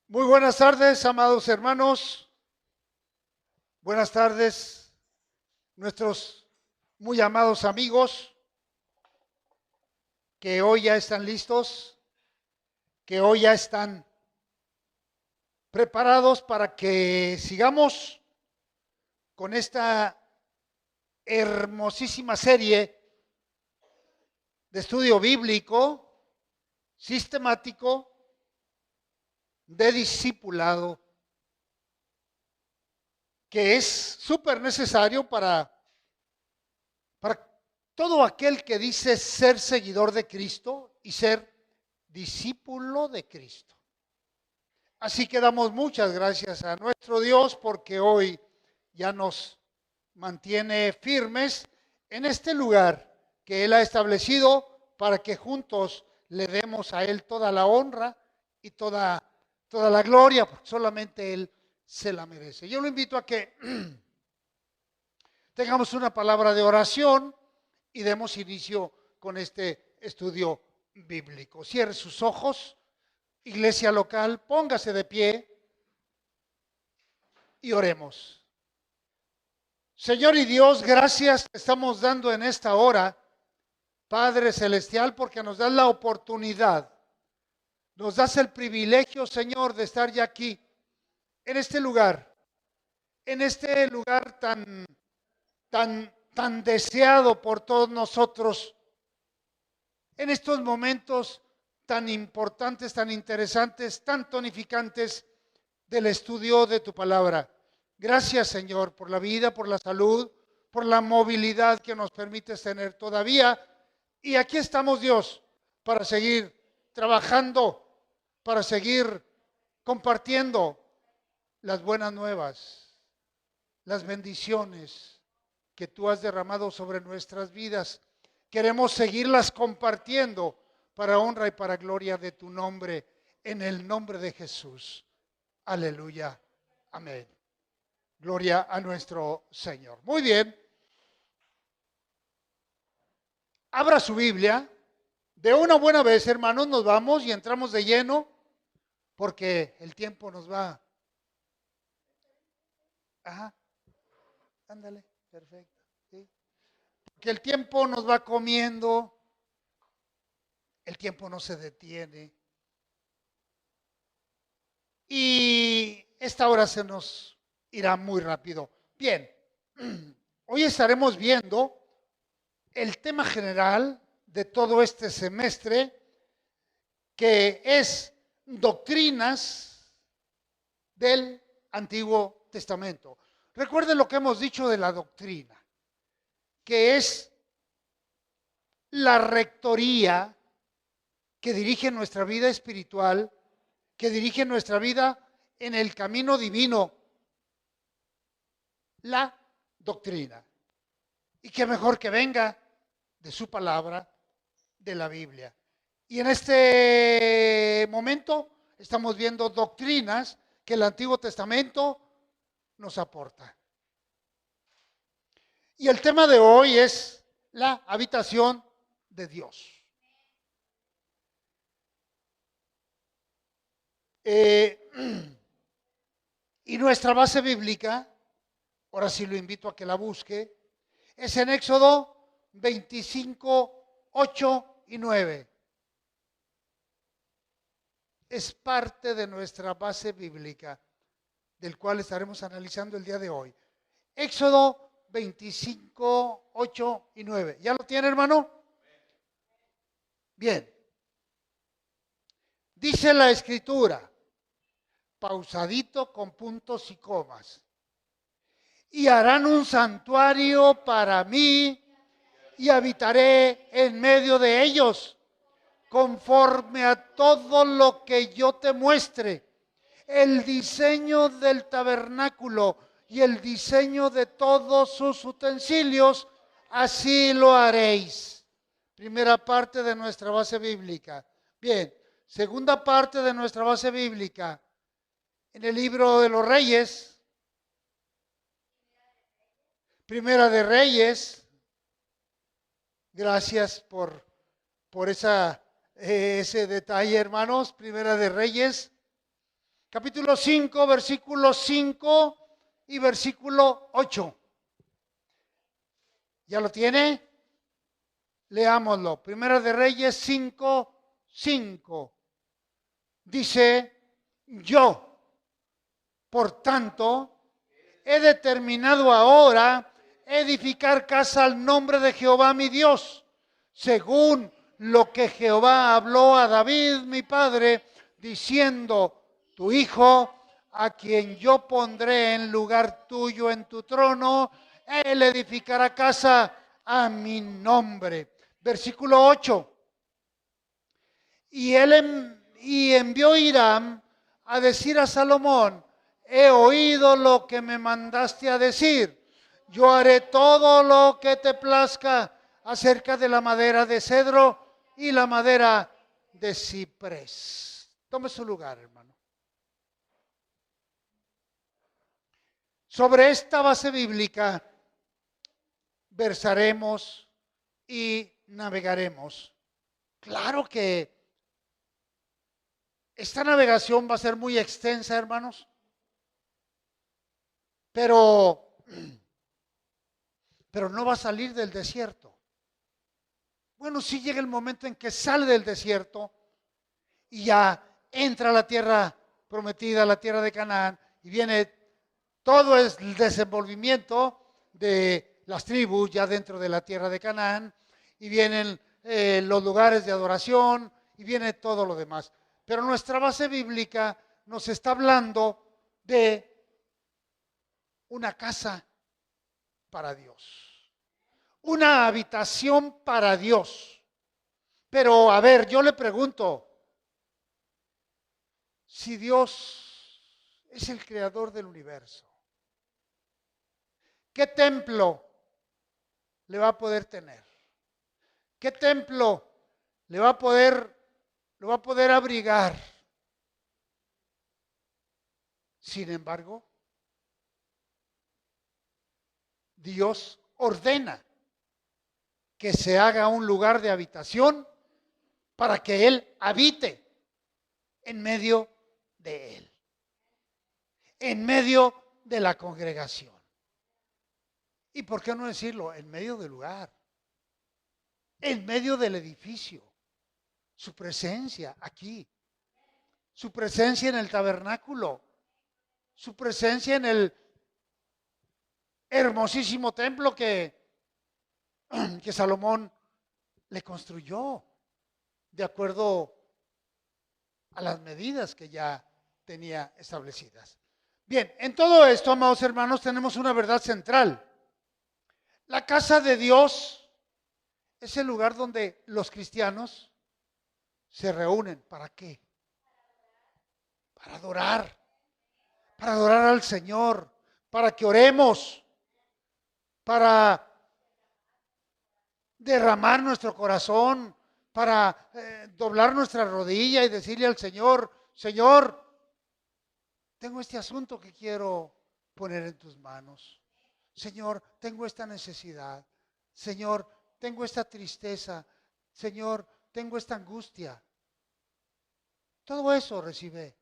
Muy buenas tardes, amados hermanos. Buenas tardes, nuestros muy amados amigos que hoy ya están listos, que hoy ya están preparados para que sigamos con esta hermosísima serie de estudio bíblico, sistemático, de discipulado, que es súper necesario para todo aquel que dice ser seguidor de Cristo y ser discípulo de Cristo. Así que damos muchas gracias a nuestro Dios porque hoy ya nos mantiene firmes en este lugar que Él ha establecido para que juntos le demos a Él toda la honra y toda la gloria, porque solamente Él se la merece. Yo lo invito a que tengamos una palabra de oración y demos inicio con este estudio bíblico. Cierre sus ojos, iglesia local, póngase de pie y oremos. Señor y Dios, gracias te estamos dando en esta hora, Padre Celestial, porque nos das la oportunidad, nos das el privilegio, Señor, de estar ya aquí, en este lugar tan deseado por todos nosotros, en estos momentos tan importantes, tan interesantes, tan tonificantes del estudio de tu palabra. Gracias, Señor, por la vida, por la salud, por la movilidad que nos permites tener todavía. Y aquí estamos, Dios, para seguir trabajando, para seguir compartiendo las buenas nuevas, las bendiciones que tú has derramado sobre nuestras vidas. Queremos seguirlas compartiendo para honra y para gloria de tu nombre, en el nombre de Jesús. Aleluya. Amén. Gloria a nuestro Señor. Muy bien. Abra su Biblia. De una buena vez, hermanos, nos vamos y entramos de lleno porque el tiempo nos va. Ajá. Ándale. Perfecto. ¿Sí? Porque el tiempo nos va comiendo. El tiempo no se detiene. Y esta hora se nos irá muy rápido. Bien, hoy estaremos viendo el tema general de todo este semestre, que es doctrinas del Antiguo Testamento. Recuerden lo que hemos dicho de la doctrina, que es la rectoría que dirige nuestra vida espiritual, que dirige nuestra vida en el camino divino, la doctrina. Y qué mejor que venga de su palabra, de la Biblia. Y en este momento estamos viendo doctrinas que el Antiguo Testamento nos aporta. Y el tema de hoy es la habitación de Dios. Y nuestra base bíblica, ahora sí lo invito a que la busque, es en Éxodo 25, 8 y 9. Es parte de nuestra base bíblica, del cual estaremos analizando el día de hoy. Éxodo 25, 8 y 9. ¿Ya lo tiene, hermano? Bien. Dice la Escritura, pausadito con puntos y comas. Y harán un santuario para mí y habitaré en medio de ellos, conforme a todo lo que yo te muestre. El diseño del tabernáculo y el diseño de todos sus utensilios, así lo haréis. Primera parte de nuestra base bíblica. Bien, segunda parte de nuestra base bíblica. En el libro de los Reyes, Primera de Reyes. Gracias por ese detalle, hermanos. Primera de Reyes, capítulo 5, versículo 5 y versículo 8. ¿Ya lo tiene? Leámoslo. Primera de Reyes 5, 5. Dice, yo, por tanto, he determinado ahora edificar casa al nombre de Jehová mi Dios, según lo que Jehová habló a David mi padre, diciendo, tu hijo, a quien yo pondré en lugar tuyo en tu trono, él edificará casa a mi nombre. Versículo 8. Y envió Hiram a decir a Salomón, he oído lo que me mandaste a decir. Yo haré todo lo que te plazca acerca de la madera de cedro y la madera de ciprés. Tome su lugar, hermano. Sobre esta base bíblica versaremos y navegaremos. Claro que esta navegación va a ser muy extensa, hermanos, pero no va a salir del desierto. Bueno, sí llega el momento en que sale del desierto y ya entra a la tierra prometida, la tierra de Canaán, y viene todo el desenvolvimiento de las tribus ya dentro de la tierra de Canaán, y vienen los lugares de adoración, y viene todo lo demás. Pero nuestra base bíblica nos está hablando de una casa para Dios, una habitación para Dios. Pero a ver, yo le pregunto, si Dios es el creador del universo, ¿qué templo le va a poder tener? ¿Qué templo le va a poder abrigar? Sin embargo, Dios ordena que se haga un lugar de habitación para que Él habite en medio de Él, en medio de la congregación. ¿Y por qué no decirlo? En medio del lugar, en medio del edificio, su presencia aquí, su presencia en el tabernáculo, su presencia en el hermosísimo templo que Salomón le construyó de acuerdo a las medidas que ya tenía establecidas. Bien, en todo esto, amados hermanos, tenemos una verdad central. La casa de Dios es el lugar donde los cristianos se reúnen. ¿Para qué? Para adorar al Señor, para que oremos, para derramar nuestro corazón, para doblar nuestra rodilla y decirle al Señor, Señor, tengo este asunto que quiero poner en tus manos. Señor, tengo esta necesidad. Señor, tengo esta tristeza. Señor, tengo esta angustia. Todo eso recibe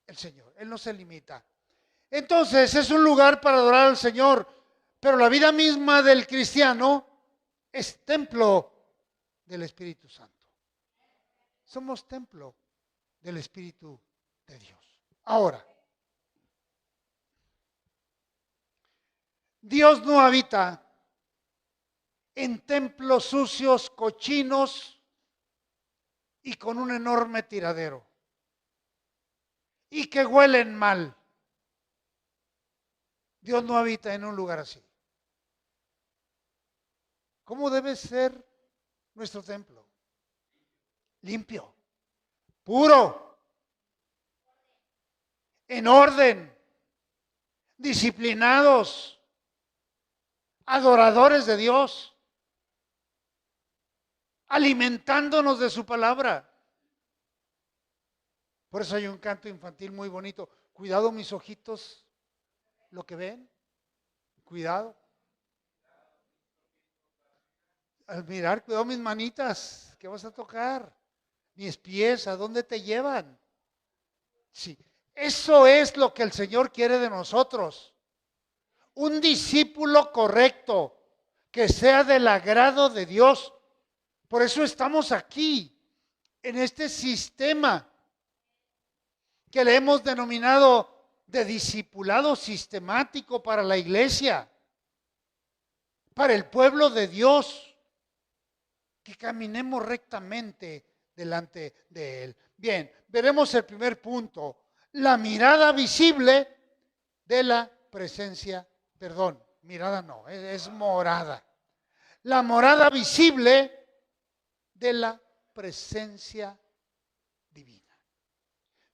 el Señor. Él no se limita. Entonces es un lugar para adorar al Señor, pero la vida misma del cristiano es templo del Espíritu Santo. Somos templo del Espíritu de Dios. Ahora, Dios no habita en templos sucios, cochinos y con un enorme tiradero y que huelen mal. Dios no habita en un lugar así. ¿Cómo debe ser nuestro templo? Limpio, puro, en orden, disciplinados, adoradores de Dios, alimentándonos de su palabra. Por eso hay un canto infantil muy bonito. Cuidado mis ojitos, lo que ven. Cuidado. Al mirar, cuidado mis manitas, ¿qué vas a tocar? Mis pies, ¿a dónde te llevan? Sí, Eso es lo que el Señor quiere de nosotros. Un discípulo correcto, que sea del agrado de Dios. Por eso estamos aquí, en este sistema que le hemos denominado de discipulado sistemático para la iglesia, para el pueblo de Dios, que caminemos rectamente delante de Él. Bien, veremos el primer punto, la mirada visible de la presencia, perdón, mirada no, es morada. La morada visible de la presencia divina.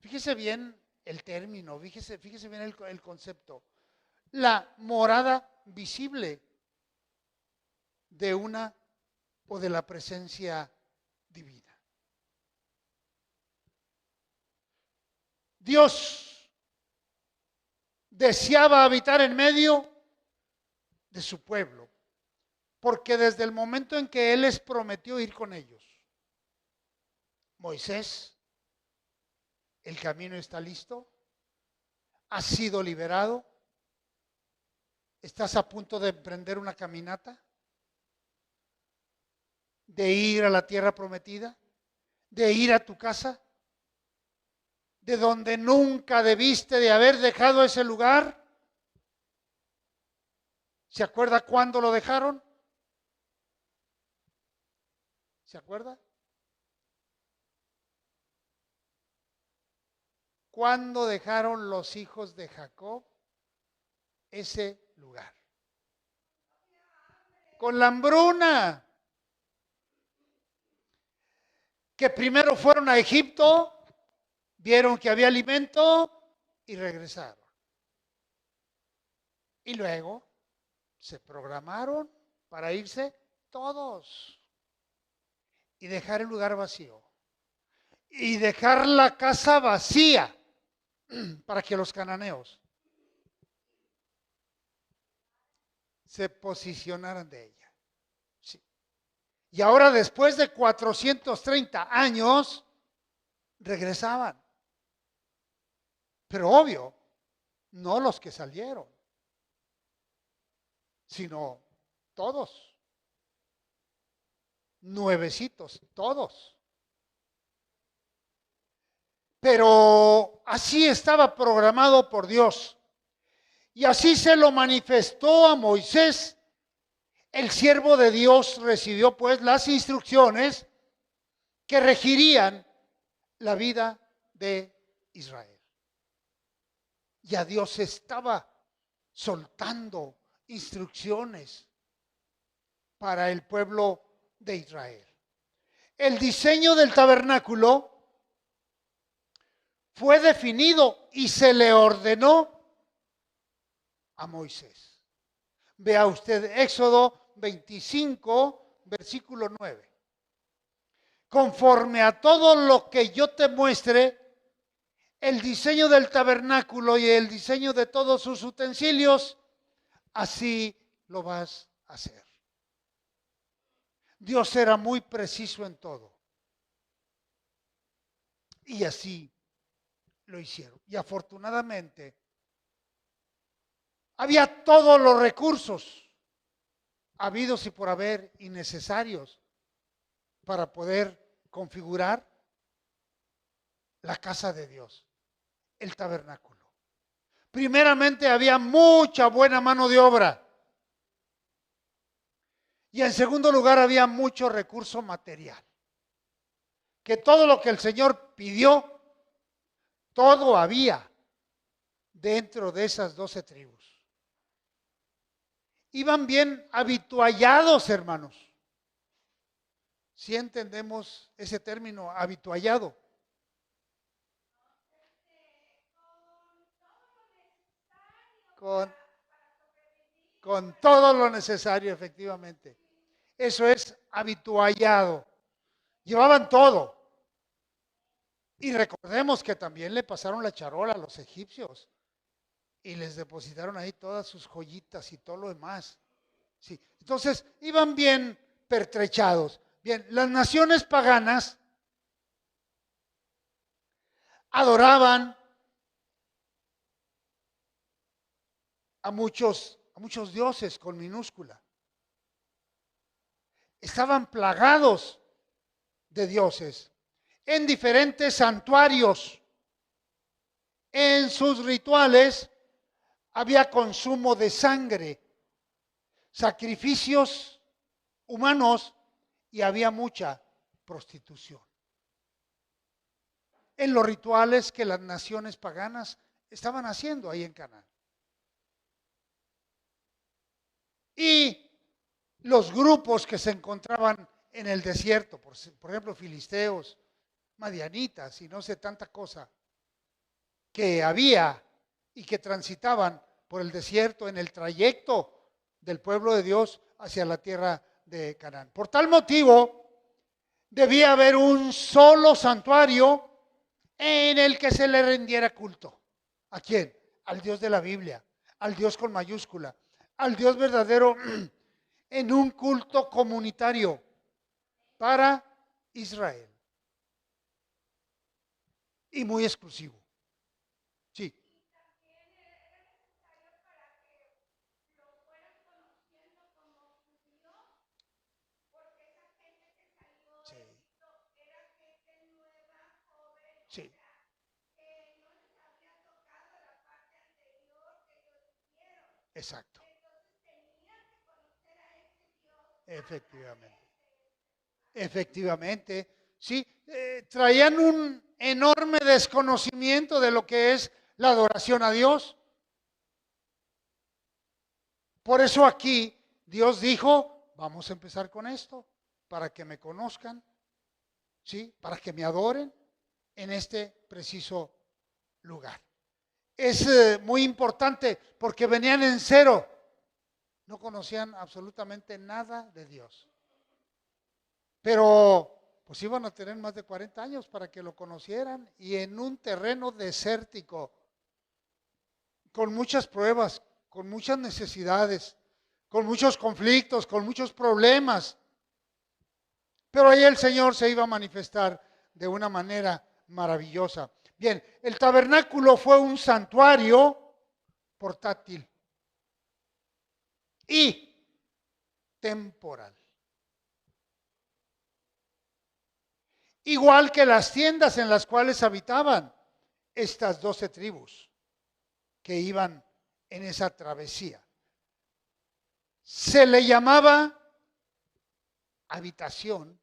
Fíjese bien el término, fíjese bien el concepto. La morada visible de una o de la presencia divina. Dios deseaba habitar en medio de su pueblo, porque desde el momento en que Él les prometió ir con ellos, Moisés, el camino está listo, has sido liberado, estás a punto de emprender una caminata, de ir a la tierra prometida, de ir a tu casa, de donde nunca debiste de haber dejado ese lugar. ¿Se acuerda cuándo lo dejaron? ¿Se acuerda? ¿Cuándo dejaron los hijos de Jacob ese lugar? Con la hambruna. Que primero fueron a Egipto, vieron que había alimento y regresaron. Y luego se programaron para irse todos y dejar el lugar vacío. Y dejar la casa vacía para que los cananeos se posicionaran de ella. Sí. Y ahora, después de 430 años, regresaban. Pero obvio, no los que salieron, sino todos. Nuevecitos, todos. Pero así estaba programado por Dios. Y así se lo manifestó a Moisés. El siervo de Dios recibió pues las instrucciones que regirían la vida de Israel. Ya Dios estaba soltando instrucciones para el pueblo de Israel. El diseño del tabernáculo fue definido y se le ordenó a Moisés. Vea usted Éxodo 25, versículo 9. Conforme a todo lo que yo te muestre, el diseño del tabernáculo y el diseño de todos sus utensilios, así lo vas a hacer. Dios era muy preciso en todo. Y así lo hicieron. Y afortunadamente, había todos los recursos habidos y por haber y necesarios para poder configurar la casa de Dios, el tabernáculo. Primeramente había mucha buena mano de obra. Y en segundo lugar había mucho recurso material. Que todo lo que el Señor pidió, todo había dentro de esas 12 tribus. Iban bien habituallados, hermanos. Si entendemos ese término, habituallado. Con todo lo necesario, efectivamente. Eso es habituallado. Llevaban todo. Y recordemos que también le pasaron la charola a los egipcios y les depositaron ahí todas sus joyitas y todo lo demás. Sí. Entonces, iban bien pertrechados. Bien, las naciones paganas adoraban a muchos dioses con minúscula. Estaban plagados de dioses en diferentes santuarios. En sus rituales había consumo de sangre, sacrificios humanos y había mucha prostitución. En los rituales que las naciones paganas estaban haciendo ahí en Canaán. Y los grupos que se encontraban en el desierto, por ejemplo, filisteos, madianitas y no sé tanta cosa que había y que transitaban por el desierto en el trayecto del pueblo de Dios hacia la tierra de Canaán. Por tal motivo, debía haber un solo santuario en el que se le rendiera culto. ¿A quién? Al Dios de la Biblia, al Dios con mayúscula, al Dios verdadero en un culto comunitario para Israel. Y muy exclusivo. Sí. Sí. Sí. Exacto. Efectivamente. Efectivamente. Sí, traían un enorme desconocimiento de lo que es la adoración a Dios. Por eso aquí Dios dijo, vamos a empezar con esto, para que me conozcan, ¿sí? Para que me adoren en este preciso lugar. Es muy importante porque venían en cero, no conocían absolutamente nada de Dios. Pero pues iban a tener más de 40 años para que lo conocieran y en un terreno desértico, con muchas pruebas, con muchas necesidades, con muchos conflictos, con muchos problemas. Pero ahí el Señor se iba a manifestar de una manera maravillosa. Bien, el tabernáculo fue un santuario portátil y temporal. Igual que las tiendas en las cuales habitaban estas 12 tribus que iban en esa travesía. Se le llamaba habitación,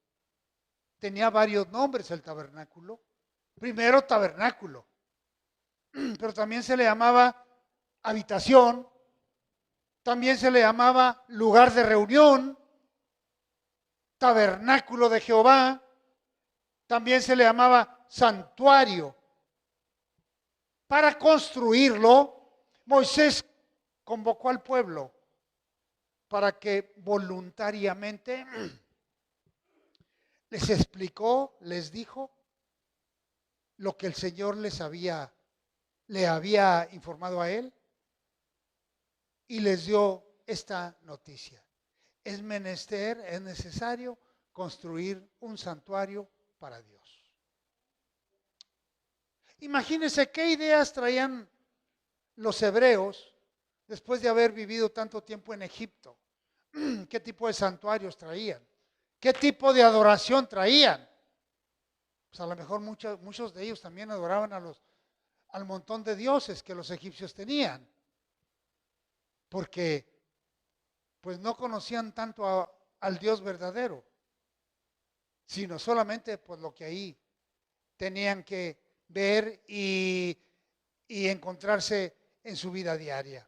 tenía varios nombres el tabernáculo. Primero tabernáculo, pero también se le llamaba habitación, también se le llamaba lugar de reunión, tabernáculo de Jehová, también se le llamaba santuario. Para construirlo, Moisés convocó al pueblo para que voluntariamente les explicó, les dijo lo que el Señor le había informado a él y les dio esta noticia. Es menester, es necesario construir un santuario para Dios. Imagínense qué ideas traían los hebreos después de haber vivido tanto tiempo en Egipto. ¿Qué tipo de santuarios traían? ¿Qué tipo de adoración traían? Pues a lo mejor muchos de ellos también adoraban al montón de dioses que los egipcios tenían. Porque pues no conocían tanto al Dios verdadero, sino solamente pues lo que ahí tenían que ver y encontrarse en su vida diaria.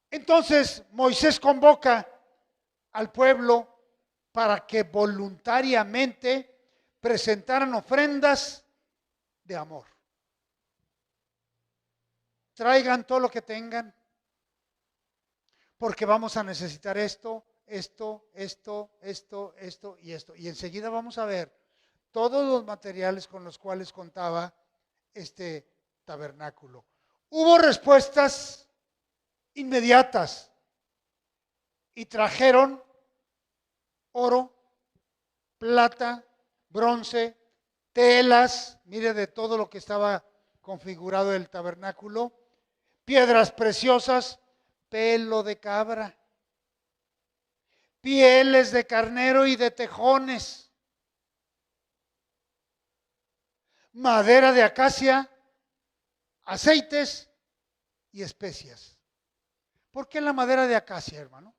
Entonces Moisés convoca al pueblo para que voluntariamente presentaran ofrendas de amor. Traigan todo lo que tengan, porque vamos a necesitar esto y esto. Y enseguida vamos a ver todos los materiales con los cuales contaba este tabernáculo. Hubo respuestas inmediatas y trajeron oro, plata, bronce, telas, mire de todo lo que estaba configurado el tabernáculo, piedras preciosas, pelo de cabra, pieles de carnero y de tejones, madera de acacia, aceites y especias. ¿Por qué la madera de acacia, hermano?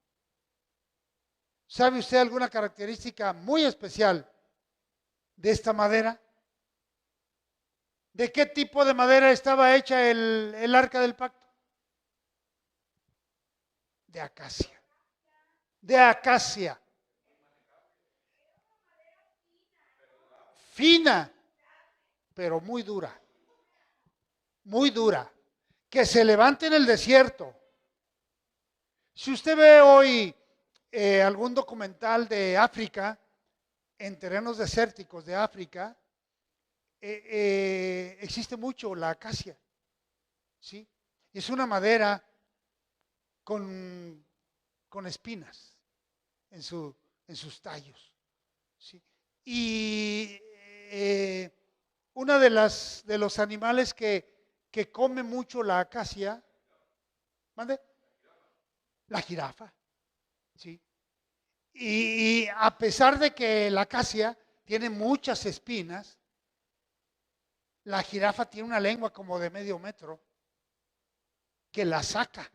¿Sabe usted alguna característica muy especial de esta madera? ¿De qué tipo de madera estaba hecha el arca del pacto? De acacia. De acacia. Fina, pero muy dura. Muy dura. Que se levante en el desierto. Si usted ve hoy algún documental de África, en terrenos desérticos de África, existe mucho la acacia, ¿sí? Es una madera con, con espinas en sus tallos, ¿sí? Y una de los animales que come mucho la acacia, ¿mande? La jirafa, ¿sí? Y a pesar de que la acacia tiene muchas espinas, la jirafa tiene una lengua como de medio metro que la saca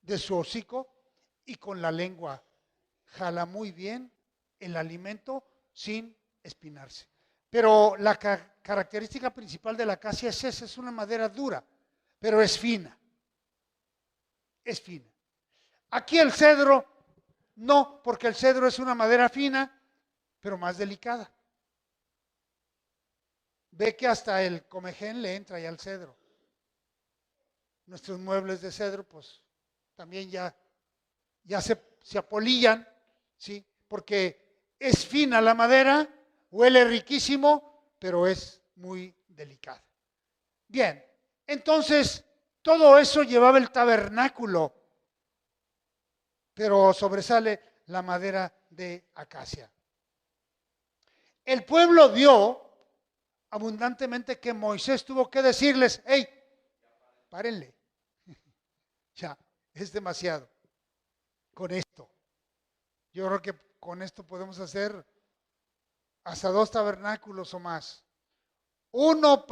de su hocico y con la lengua jala muy bien el alimento sin espinarse. Pero la característica principal de la acacia es esa, es una madera dura, pero es fina. Es fina. Aquí el cedro, no, porque el cedro es una madera fina, pero más delicada. Ve que hasta el comején le entra ya al cedro. Nuestros muebles de cedro, pues también ya se apolillan, ¿sí? Porque es fina la madera, huele riquísimo, pero es muy delicada. Bien, entonces todo eso llevaba el tabernáculo, pero sobresale la madera de acacia. El pueblo vio abundantemente que Moisés tuvo que decirles, hey, párenle, ya, es demasiado con esto. Yo creo que con esto podemos hacer hasta 2 tabernáculos o más. Uno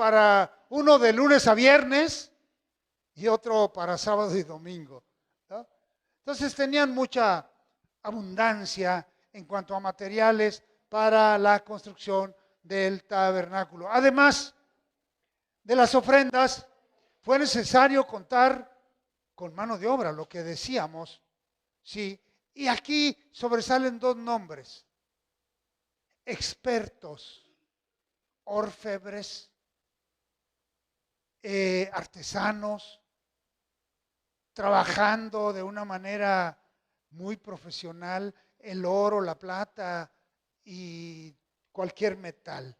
de lunes a viernes y otro para sábado y domingo, ¿no? Entonces tenían mucha abundancia en cuanto a materiales para la construcción del tabernáculo. Además de las ofrendas, fue necesario contar con mano de obra, lo que decíamos, ¿sí? Y aquí sobresalen 2 nombres: expertos, orfebres, artesanos, trabajando de una manera muy profesional el oro, la plata y cualquier metal.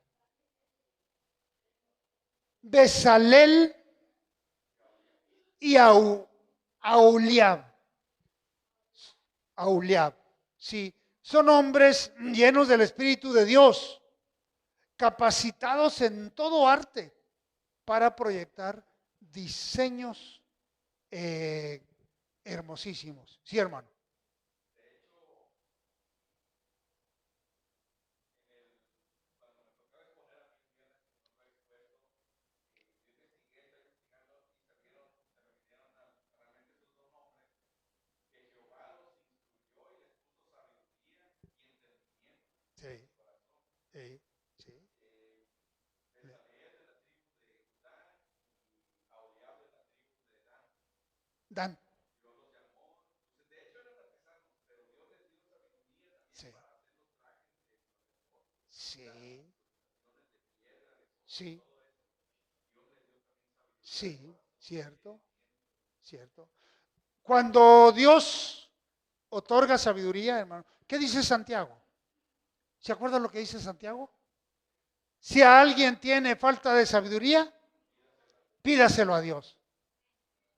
Bezalel y Aholiab. Aholiab, sí, son hombres llenos del Espíritu de Dios, capacitados en todo arte para proyectar diseños hermosísimos. Sí, hermano. Sí, sí, sí. Dan. Sí, sí, sí, sí, cierto, cierto. Cuando Dios otorga sabiduría, hermano, ¿qué dice Santiago? ¿Se acuerdan lo que dice Santiago? Si a alguien tiene falta de sabiduría, pídaselo a Dios.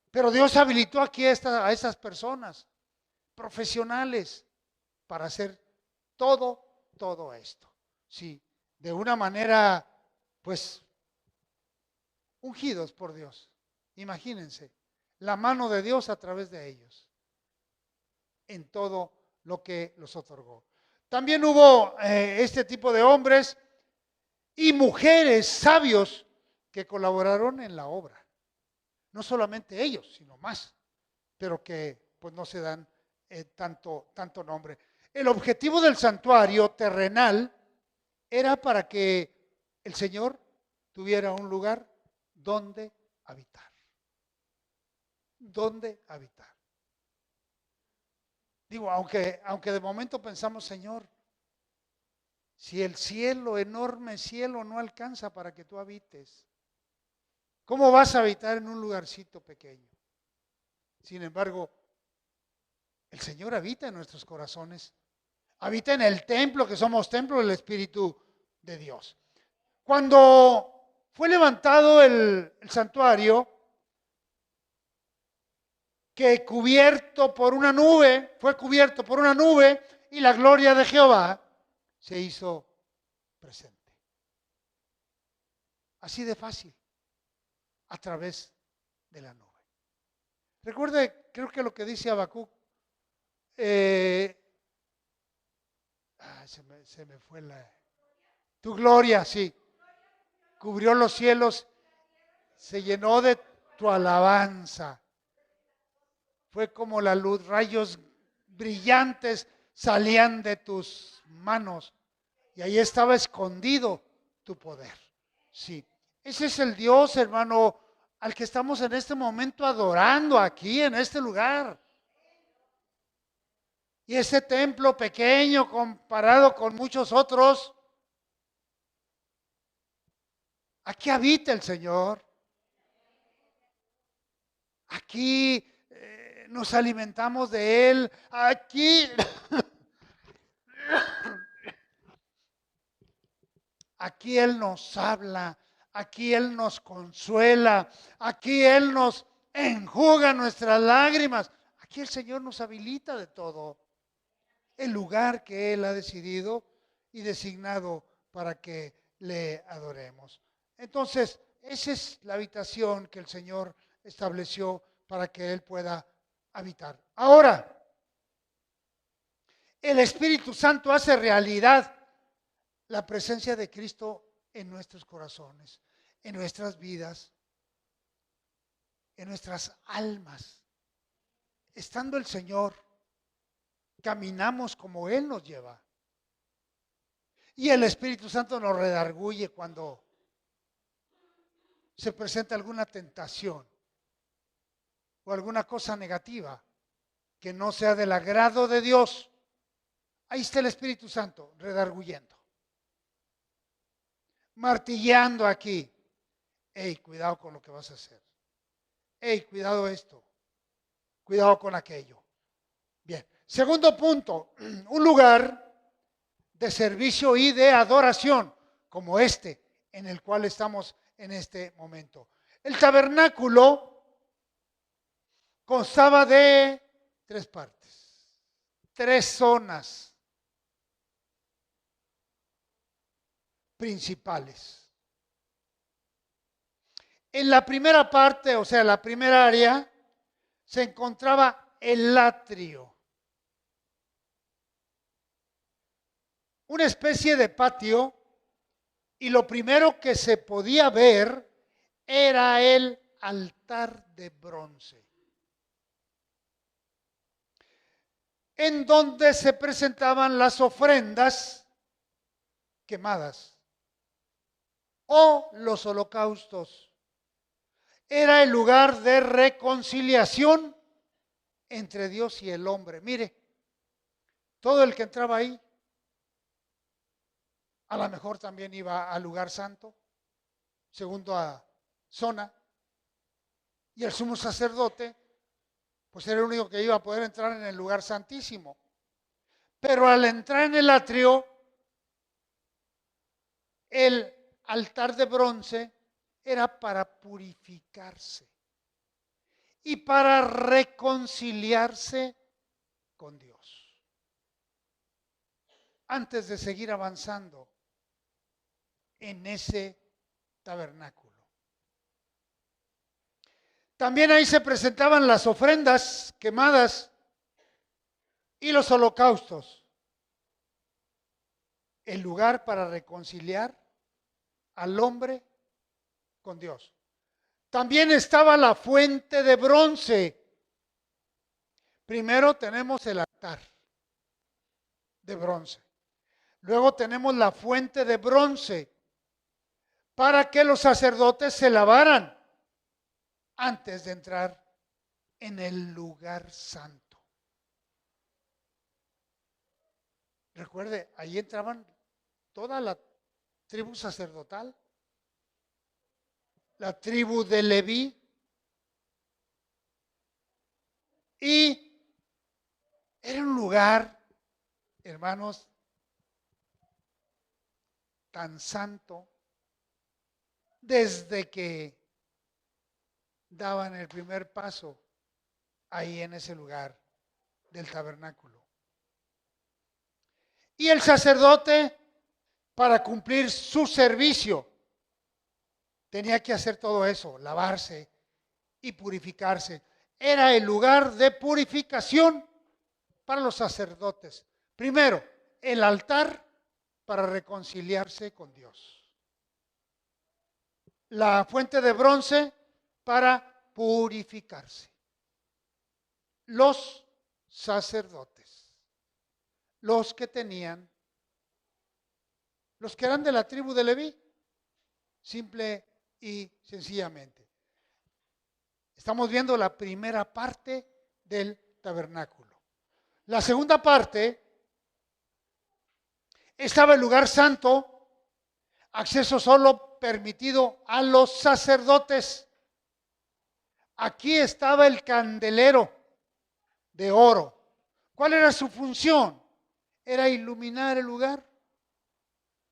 Pero Dios habilitó aquí a estas personas profesionales para hacer todo esto. Sí, de una manera, pues, ungidos por Dios. Imagínense, la mano de Dios a través de ellos, en todo lo que los otorgó. También hubo este tipo de hombres y mujeres sabios que colaboraron en la obra. No solamente ellos, sino más, pero que pues no se dan tanto nombre. El objetivo del santuario terrenal era para que el Señor tuviera un lugar donde habitar. Donde habitar. Digo, aunque de momento pensamos, Señor, si el cielo, enorme cielo, no alcanza para que tú habites, ¿cómo vas a habitar en un lugarcito pequeño? Sin embargo, el Señor habita en nuestros corazones, habita en el templo, que somos templo del Espíritu de Dios. Cuando fue levantado el santuario, que cubierto por una nube, fue cubierto por una nube y la gloria de Jehová se hizo presente. Así de fácil, a través de la nube. Recuerde, creo que lo que dice Habacuc, se me fue tu gloria, sí, cubrió los cielos, se llenó de tu alabanza. Fue como la luz, rayos brillantes salían de tus manos y ahí estaba escondido tu poder. Sí, ese es el Dios, hermano, al que estamos en este momento adorando aquí en este lugar. Y ese templo pequeño comparado con muchos otros, aquí habita el Señor. Aquí nos alimentamos de Él. Aquí Él nos habla. Aquí Él nos consuela. Aquí Él nos enjuga nuestras lágrimas. Aquí el Señor nos habilita de todo. El lugar que Él ha decidido y designado para que le adoremos. Entonces, esa es la habitación que el Señor estableció para que Él pueda habitar. Ahora, el Espíritu Santo hace realidad la presencia de Cristo en nuestros corazones, en nuestras vidas, en nuestras almas. Estando el Señor, caminamos como Él nos lleva. Y el Espíritu Santo nos redarguye cuando se presenta alguna tentación o alguna cosa negativa que no sea del agrado de Dios. Ahí está el Espíritu Santo redarguyendo, martilleando aquí. Ey, cuidado con lo que vas a hacer. Ey, cuidado esto. Cuidado con aquello. Bien. Segundo punto, un lugar de servicio y de adoración como este en el cual estamos en este momento. El tabernáculo constaba de 3 partes, 3 zonas principales. En la primera parte, o sea, la primera área, se encontraba el atrio. Una especie de patio, y lo primero que se podía ver era el altar de bronce, en donde se presentaban las ofrendas quemadas o los holocaustos. Era el lugar de reconciliación entre Dios y el hombre. Mire, todo el que entraba ahí, a lo mejor también iba al lugar santo, segundo a zona, y el sumo sacerdote, pues era el único que iba a poder entrar en el lugar santísimo. Pero al entrar en el atrio, el altar de bronce era para purificarse y para reconciliarse con Dios. Antes de seguir avanzando en ese tabernáculo. También ahí se presentaban las ofrendas quemadas y los holocaustos. El lugar para reconciliar al hombre con Dios. También estaba la fuente de bronce. Primero tenemos el altar de bronce. Luego tenemos la fuente de bronce para que los sacerdotes se lavaran antes de entrar en el lugar santo. Recuerde, ahí entraban toda la tribu sacerdotal, la tribu de Leví, y era un lugar, hermanos, tan santo, desde que daban el primer paso ahí en ese lugar del tabernáculo. Y el sacerdote, para cumplir su servicio, tenía que hacer todo eso, lavarse y purificarse. Era el lugar de purificación para los sacerdotes. Primero, el altar para reconciliarse con Dios. La fuente de bronce para purificarse. Los sacerdotes, los que tenían, los que eran de la tribu de Leví, simple y sencillamente. Estamos viendo la primera parte del tabernáculo. La segunda parte estaba el lugar santo, acceso solo permitido a los sacerdotes. Aquí estaba el candelero de oro. ¿Cuál era su función? Era iluminar el lugar.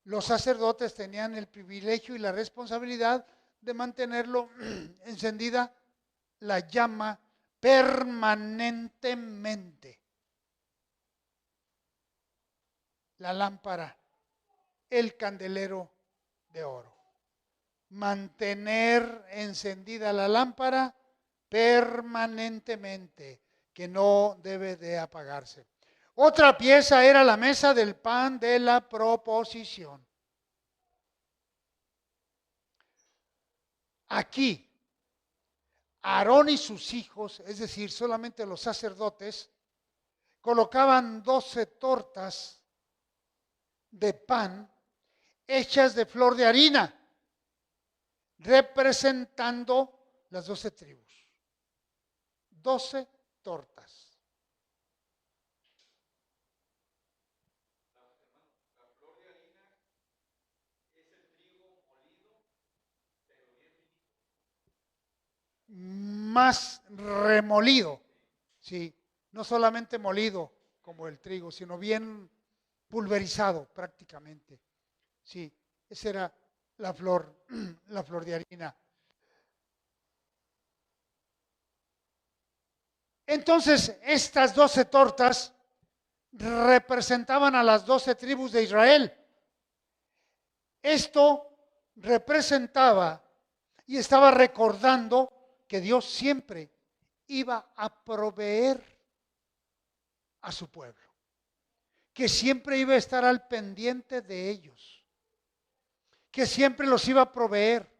Los sacerdotes tenían el privilegio y la responsabilidad de mantenerlo encendida la llama permanentemente. La lámpara, el candelero de oro. Mantener encendida la lámpara permanentemente, que no debe de apagarse. Otra pieza era la mesa del pan de la proposición. Aquí, Aarón y sus hijos, es decir, solamente los sacerdotes, colocaban 12 tortas de pan hechas de flor de harina, representando las 12 tribus. 12 tortas. La flor de harina es el trigo molido, pero bien más remolido, sí, no solamente molido como el trigo, sino bien pulverizado prácticamente. Sí, esa era la flor de harina. Entonces, estas 12 tortas representaban a las 12 tribus de Israel. Esto representaba y estaba recordando que Dios siempre iba a proveer a su pueblo, que siempre iba a estar al pendiente de ellos, que siempre los iba a proveer,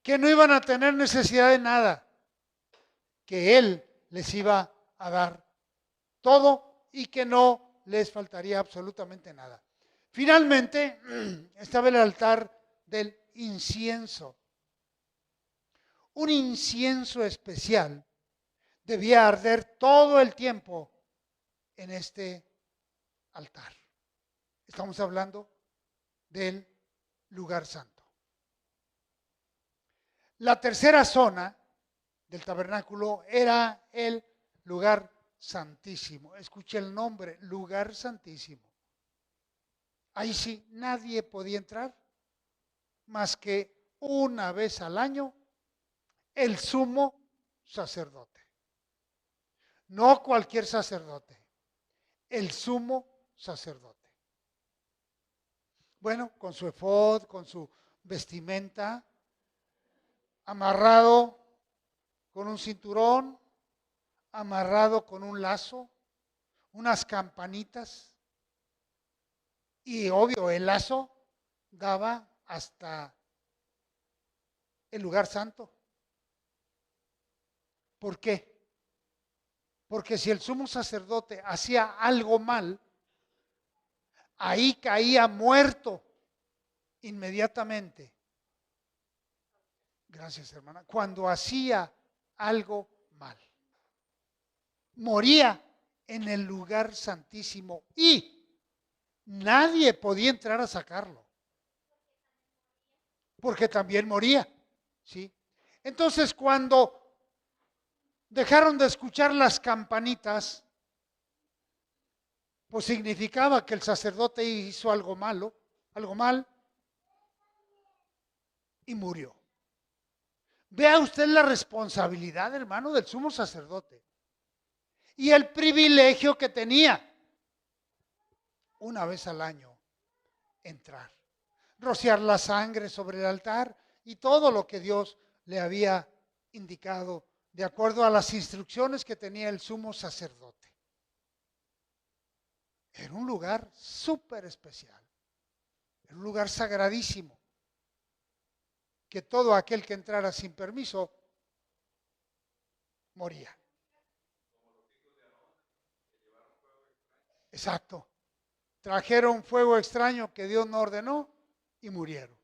que no iban a tener necesidad de nada, que Él les iba a dar todo y que no les faltaría absolutamente nada. Finalmente, estaba el altar del incienso. Un incienso especial debía arder todo el tiempo en este altar. Estamos hablando del lugar santo. La tercera zona del tabernáculo era el lugar santísimo. Escuché el nombre, lugar santísimo. Ahí sí, nadie podía entrar más que una vez al año el sumo sacerdote. No cualquier sacerdote, el sumo sacerdote. Bueno, con su efod, con su vestimenta, amarrado con un cinturón, amarrado con un lazo, unas campanitas, y obvio el lazo daba hasta el lugar santo. ¿Por qué? Porque si el sumo sacerdote hacía algo mal, ahí caía muerto inmediatamente. Gracias, hermana. Cuando hacía algo mal, moría en el lugar santísimo y nadie podía entrar a sacarlo, porque también moría, ¿sí? Entonces, cuando dejaron de escuchar las campanitas, pues significaba que el sacerdote hizo algo malo, algo mal, y murió. Vea usted la responsabilidad, hermano, del sumo sacerdote y el privilegio que tenía una vez al año entrar, rociar la sangre sobre el altar y todo lo que Dios le había indicado de acuerdo a las instrucciones que tenía el sumo sacerdote. Era un lugar súper especial, era un lugar sagradísimo, que todo aquel que entrara sin permiso moría. Exacto. Trajeron fuego extraño que Dios no ordenó y murieron.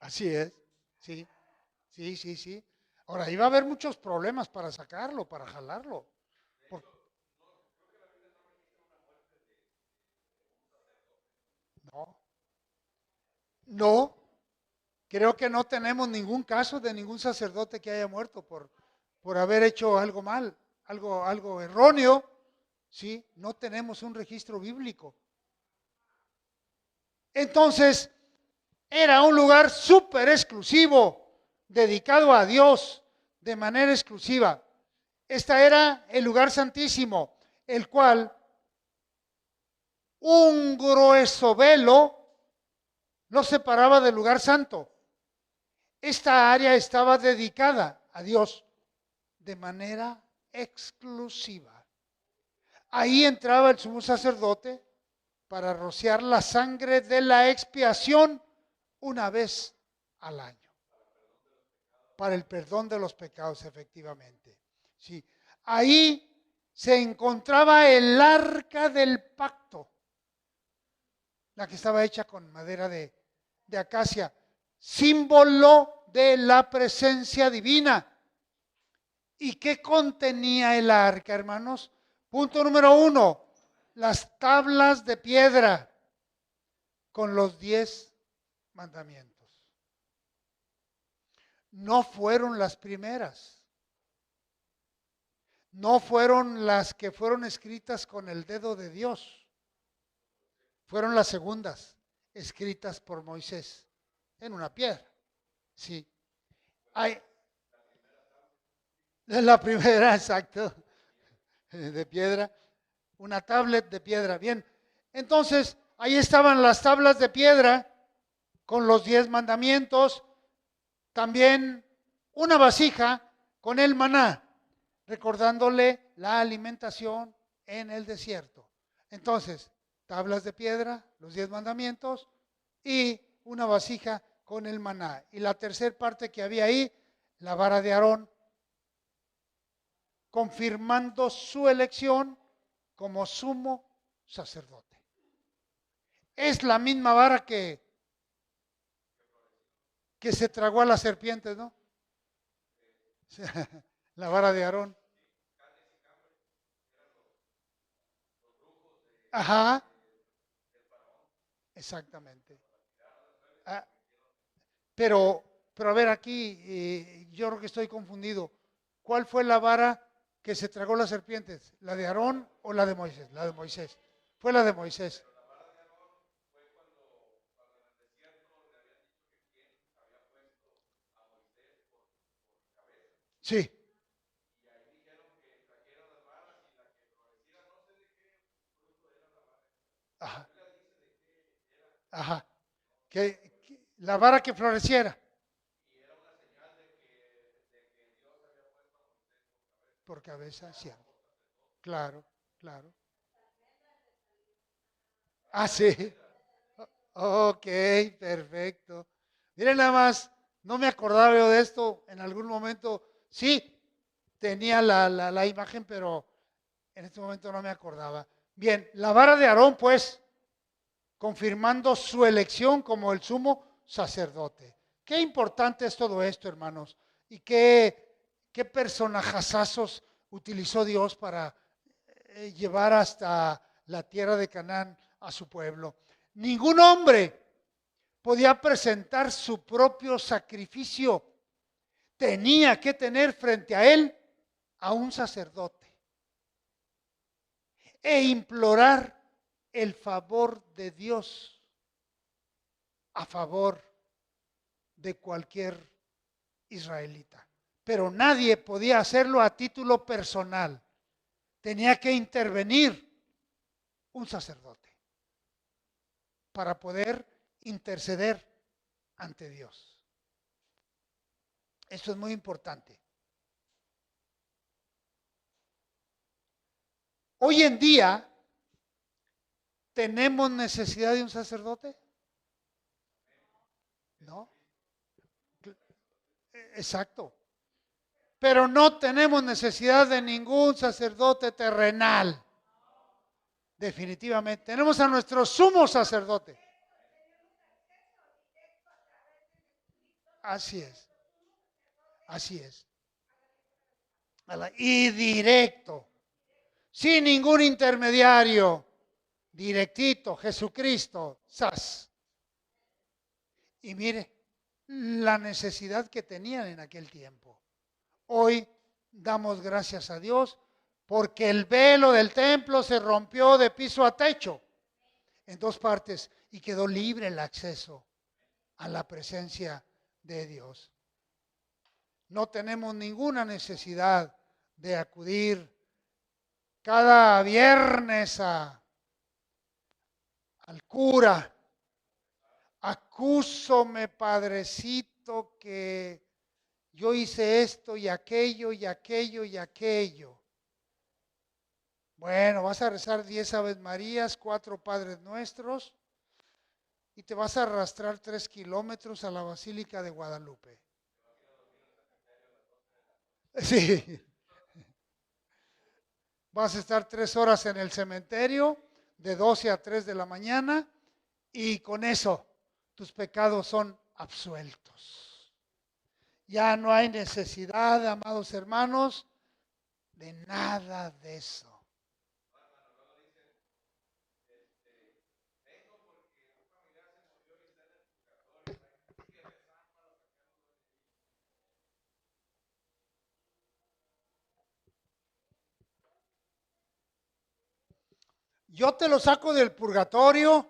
Así es. Sí, sí, sí, sí. Ahora, iba a haber muchos problemas para sacarlo, para jalarlo. Por- no, no, creo que no tenemos ningún caso de ningún sacerdote que haya muerto por haber hecho algo mal, algo erróneo. Sí, no tenemos un registro bíblico. Entonces, era un lugar súper exclusivo, dedicado a Dios de manera exclusiva. Este era el lugar santísimo, el cual un grueso velo lo separaba del lugar santo. Esta área estaba dedicada a Dios de manera exclusiva. Ahí entraba el sumo sacerdote para rociar la sangre de la expiación una vez al año, para el perdón de los pecados, efectivamente. Sí. Ahí se encontraba el arca del pacto, la que estaba hecha con madera de acacia, símbolo de la presencia divina. ¿Y qué contenía el arca, hermanos? Punto número 1, las tablas de piedra con los 10 mandamientos. No fueron las primeras, no fueron las que fueron escritas con el dedo de Dios, fueron las segundas, escritas por Moisés en una piedra. Sí, hay, la primera, exacto, de piedra, una tablet de piedra. Bien, entonces ahí estaban las tablas de piedra con los 10 mandamientos, también una vasija con el maná, recordándole la alimentación en el desierto. Entonces, tablas de piedra, los 10 mandamientos y una vasija con el maná. Y la tercera parte que había ahí, la vara de Aarón, confirmando su elección como sumo sacerdote. Es la misma vara que se tragó a las serpientes, ¿no? La vara de Aarón. Ajá, exactamente. Ah, pero a ver, aquí yo creo que estoy confundido. ¿Cuál fue la vara que se tragó las serpientes? ¿La de Aarón o la de Moisés? La de Moisés. Fue la de Moisés. Sí, Ajá. La vara que floreciera. Por cabeza, cierto. Claro, claro. Ah, sí. Ok, perfecto. Miren nada más, no me acordaba yo de esto en algún momento. Sí, tenía la imagen, pero en este momento no me acordaba. Bien, la vara de Aarón, pues, confirmando su elección como el sumo sacerdote. Qué importante es todo esto, hermanos, y qué personajazos utilizó Dios para llevar hasta la tierra de Canaán a su pueblo. Ningún hombre podía presentar su propio sacrificio. Tenía que tener frente a él a un sacerdote e implorar el favor de Dios a favor de cualquier israelita. Pero nadie podía hacerlo a título personal. Tenía que intervenir un sacerdote para poder interceder ante Dios. Esto es muy importante. Hoy en día, ¿tenemos necesidad de un sacerdote? No. Exacto. Pero no tenemos necesidad de ningún sacerdote terrenal. Definitivamente. Tenemos a nuestro sumo sacerdote. Así es. Así es. Y directo. Sin ningún intermediario. Directito. Jesucristo. ¡Sas! Y mire la necesidad que tenían en aquel tiempo. Hoy damos gracias a Dios porque el velo del templo se rompió de piso a techo en dos partes y quedó libre el acceso a la presencia de Dios. No tenemos ninguna necesidad de acudir cada viernes al cura. Acúsome, padrecito, que yo hice esto y aquello y aquello y aquello. Bueno, vas a rezar 10 Aves Marías, 4 Padres Nuestros y te vas a arrastrar 3 kilómetros a la Basílica de Guadalupe. Sí. Vas a estar 3 horas en el cementerio, de 12 a 3 de la mañana, y con eso tus pecados son absueltos. Ya no hay necesidad, amados hermanos, de nada de eso. Yo te lo saco del purgatorio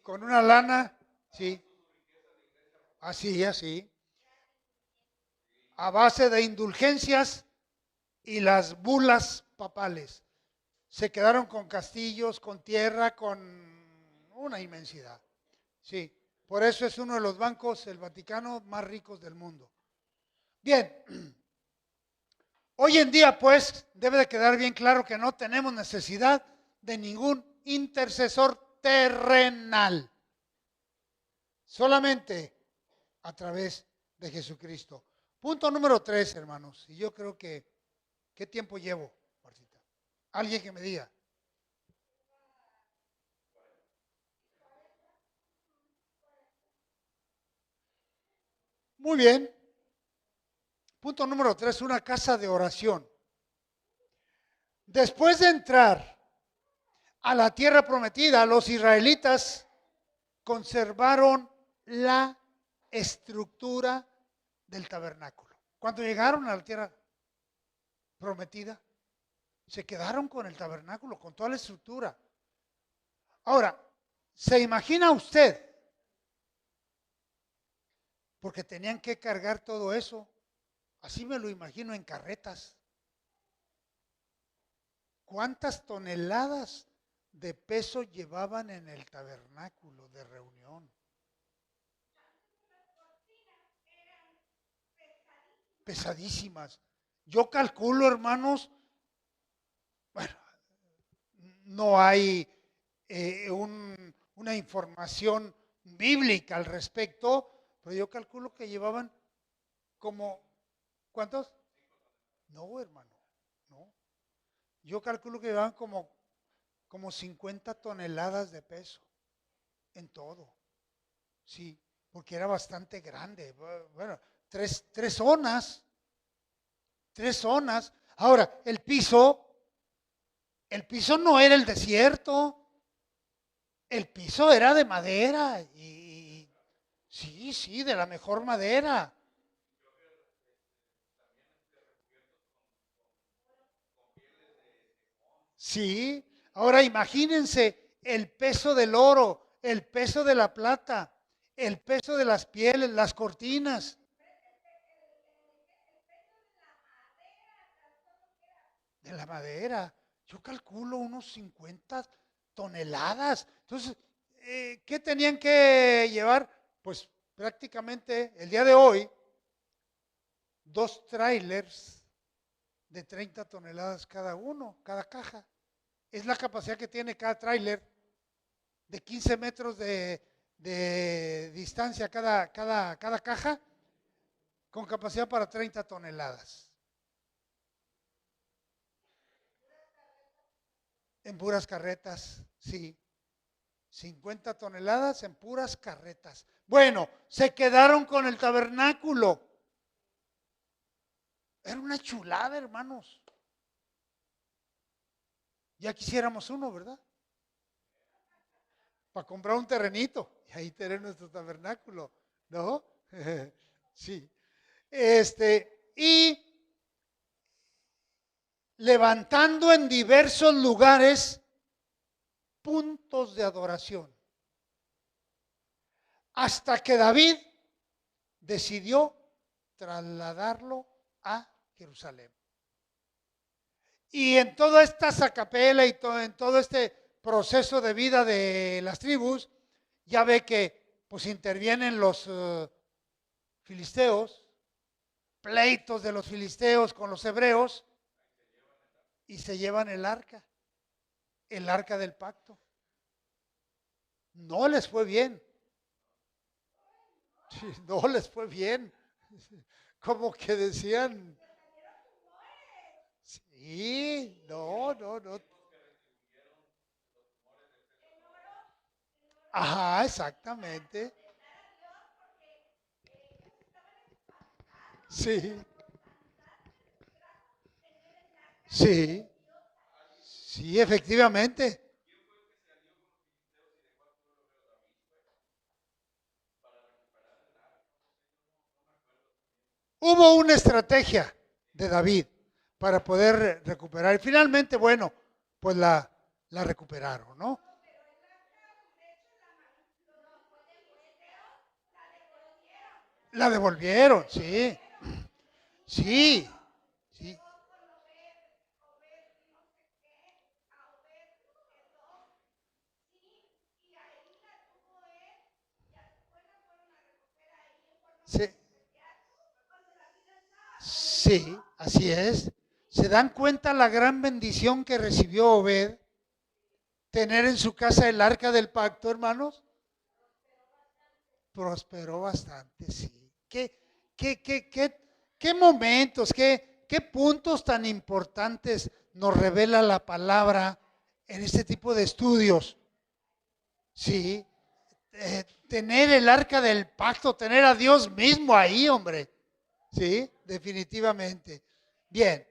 con una lana, sí, así, así, a base de indulgencias y las bulas papales. Se quedaron con castillos, con tierra, con una inmensidad. Sí, por eso es uno de los bancos, el Vaticano, más ricos del mundo. Bien, hoy en día pues debe de quedar bien claro que no tenemos necesidad de ningún intercesor terrenal. Solamente a través de Jesucristo. Punto número 3, hermanos. Y yo creo que, ¿qué tiempo llevo, Marcita? Alguien que me diga. Muy bien. Punto número 3, una casa de oración. Después de entrar a la tierra prometida, los israelitas conservaron la estructura del tabernáculo. Cuando llegaron a la tierra prometida, se quedaron con el tabernáculo, con toda la estructura. Ahora, ¿se imagina usted? Porque tenían que cargar todo eso. Así me lo imagino en carretas. ¿Cuántas toneladas de peso llevaban en el tabernáculo de reunión? Pesadísimas. Yo calculo, hermanos, bueno, no hay una información bíblica al respecto, pero yo calculo que llevaban como, ¿cuántos? No, hermano, no. Yo calculo que llevaban como 50 toneladas de peso en todo. Sí, porque era bastante grande. Bueno, tres zonas. Ahora, el piso no era el desierto. El piso era de madera y sí, de la mejor madera. Sí, ahora imagínense el peso del oro, el peso de la plata, el peso de las pieles, las cortinas, de la madera. Yo calculo unos 50 toneladas. Entonces, ¿qué tenían que llevar? Pues prácticamente el día de hoy, 2 trailers de 30 toneladas cada uno, cada caja. Es la capacidad que tiene cada tráiler de 15 metros de distancia cada caja, con capacidad para 30 toneladas. En puras carretas, sí. 50 toneladas en puras carretas. Bueno, se quedaron con el tabernáculo. Era una chulada, hermanos. Ya quisiéramos uno, ¿verdad? Para comprar un terrenito y ahí tener nuestro tabernáculo, ¿no? Sí. Y levantando en diversos lugares puntos de adoración. Hasta que David decidió trasladarlo a Jerusalén. Y en toda esta sacapela y en todo este proceso de vida de las tribus, ya ve que pues intervienen los filisteos, pleitos de los filisteos con los hebreos, y se llevan el arca del pacto. No les fue bien. Sí, no les fue bien. Como que decían, sí, no. Ajá, exactamente. Sí, sí, sí, efectivamente. Hubo una estrategia de David para poder recuperar. Y finalmente, bueno, pues la recuperaron, ¿no? La devolvieron, sí. Sí, sí, sí, sí, así es. ¿Se dan cuenta la gran bendición que recibió Obed? Tener en su casa el arca del pacto, hermanos. Prosperó bastante, sí. ¿Qué momentos, qué puntos tan importantes nos revela la palabra en este tipo de estudios? Sí, tener el arca del pacto, tener a Dios mismo ahí, hombre. Sí, definitivamente. Bien.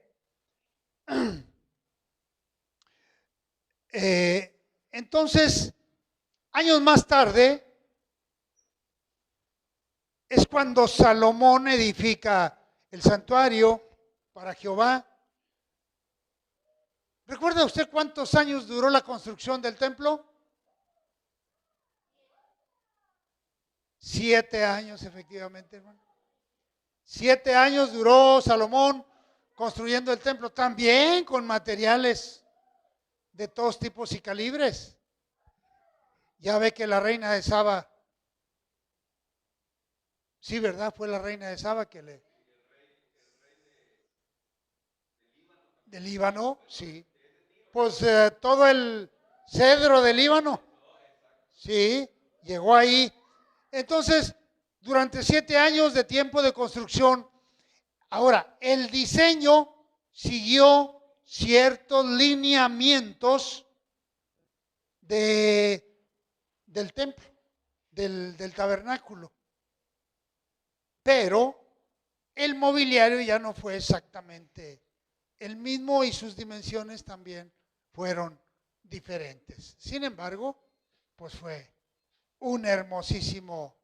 Entonces, años más tarde, es cuando Salomón edifica el santuario para Jehová. ¿Recuerda usted cuántos años duró la construcción del templo? 7 años, efectivamente, hermano. 7 años duró Salomón construyendo el templo, también con materiales de todos tipos y calibres. Ya ve que la reina de Saba, sí, ¿verdad? Fue la reina de Saba que le... Del Líbano, sí. Pues todo el cedro del Líbano, sí, llegó ahí. Entonces, durante 7 años de tiempo de construcción, ahora, el diseño siguió ciertos lineamientos del templo, del tabernáculo. Pero el mobiliario ya no fue exactamente el mismo y sus dimensiones también fueron diferentes. Sin embargo, pues fue un hermosísimo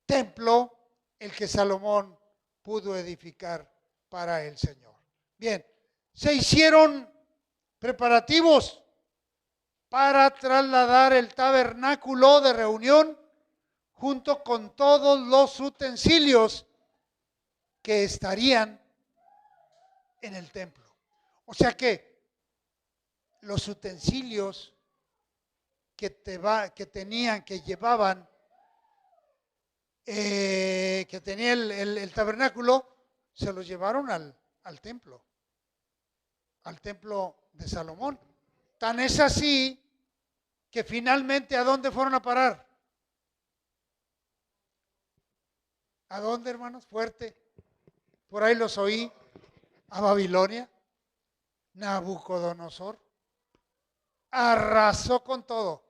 templo el que Salomón pudo edificar para el Señor. Bien, se hicieron preparativos para trasladar el tabernáculo de reunión junto con todos los utensilios que estarían en el templo. O sea que los utensilios que llevaban, que tenía el tabernáculo, se los llevaron al templo de Salomón. Tan es así que finalmente, ¿a dónde fueron a parar? ¿A dónde, hermanos? Fuerte. Por ahí los oí. A Babilonia. Nabucodonosor arrasó con todo.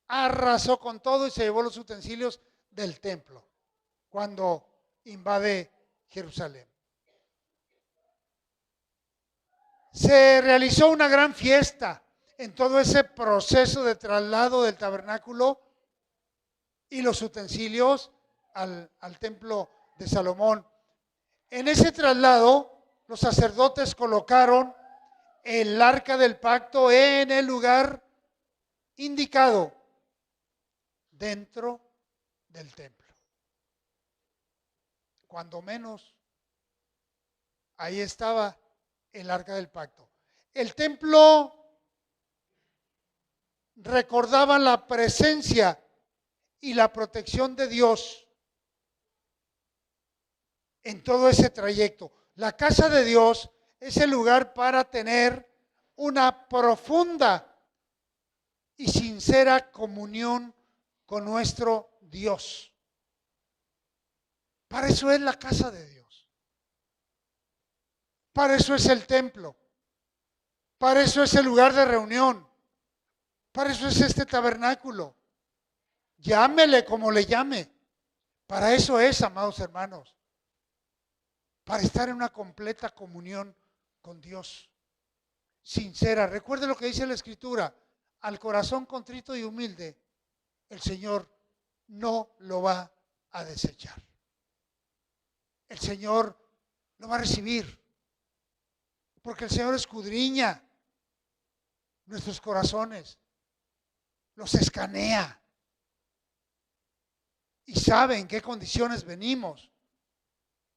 Arrasó con todo y se llevó los utensilios del templo cuando invade Jerusalén. Se realizó una gran fiesta en todo ese proceso de traslado del tabernáculo y los utensilios al templo de Salomón. En ese traslado, los sacerdotes colocaron el arca del pacto en el lugar indicado dentro del templo. Cuando menos, ahí estaba el arca del pacto. El templo recordaba la presencia y la protección de Dios en todo ese trayecto. La casa de Dios es el lugar para tener una profunda y sincera comunión con nuestro Dios. Para eso es la casa de Dios. Para eso es el templo. Para eso es el lugar de reunión. Para eso es este tabernáculo. Llámele como le llame. Para eso es, amados hermanos. Para estar en una completa comunión con Dios. Sincera. Recuerde lo que dice la Escritura. Al corazón contrito y humilde, el Señor no lo va a desechar. El Señor lo va a recibir. Porque el Señor escudriña nuestros corazones. Los escanea. Y sabe en qué condiciones venimos.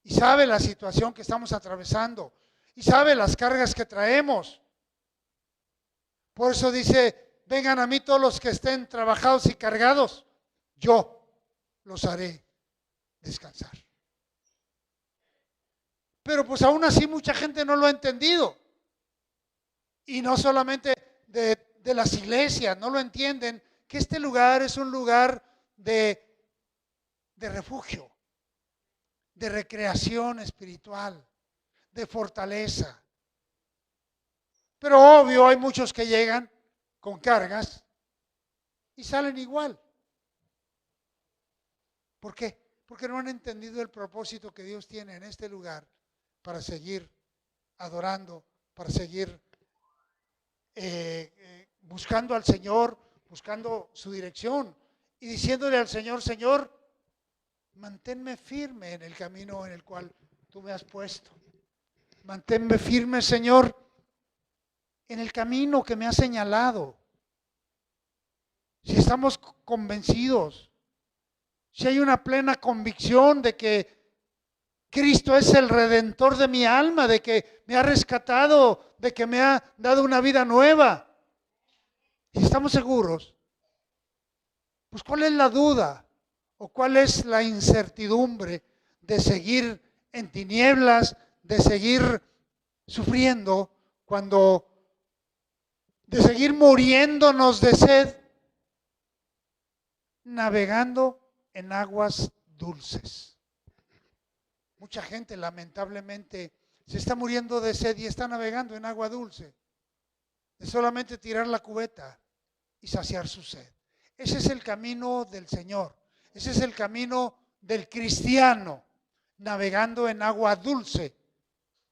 Y sabe la situación que estamos atravesando. Y sabe las cargas que traemos. Por eso dice, vengan a mí todos los que estén trabajados y cargados. Yo los haré descansar. Pero pues aún así mucha gente no lo ha entendido. Y no solamente de las iglesias, no lo entienden, que este lugar es un lugar de refugio, de recreación espiritual, de fortaleza. Pero obvio, hay muchos que llegan con cargas y salen igual. ¿Por qué? Porque no han entendido el propósito que Dios tiene en este lugar para seguir adorando, para seguir buscando al Señor, buscando su dirección y diciéndole al Señor, Señor, manténme firme en el camino en el cual tú me has puesto. Manténme firme, Señor, en el camino que me has señalado. Si estamos convencidos, si hay una plena convicción de que Cristo es el redentor de mi alma, de que me ha rescatado, de que me ha dado una vida nueva. Y estamos seguros, pues ¿cuál es la duda o cuál es la incertidumbre de seguir en tinieblas, de seguir sufriendo, de seguir muriéndonos de sed, navegando en aguas dulces? Mucha gente lamentablemente se está muriendo de sed y está navegando en agua dulce. De solamente tirar la cubeta y saciar su sed. Ese es el camino del Señor. Ese es el camino del cristiano, navegando en agua dulce,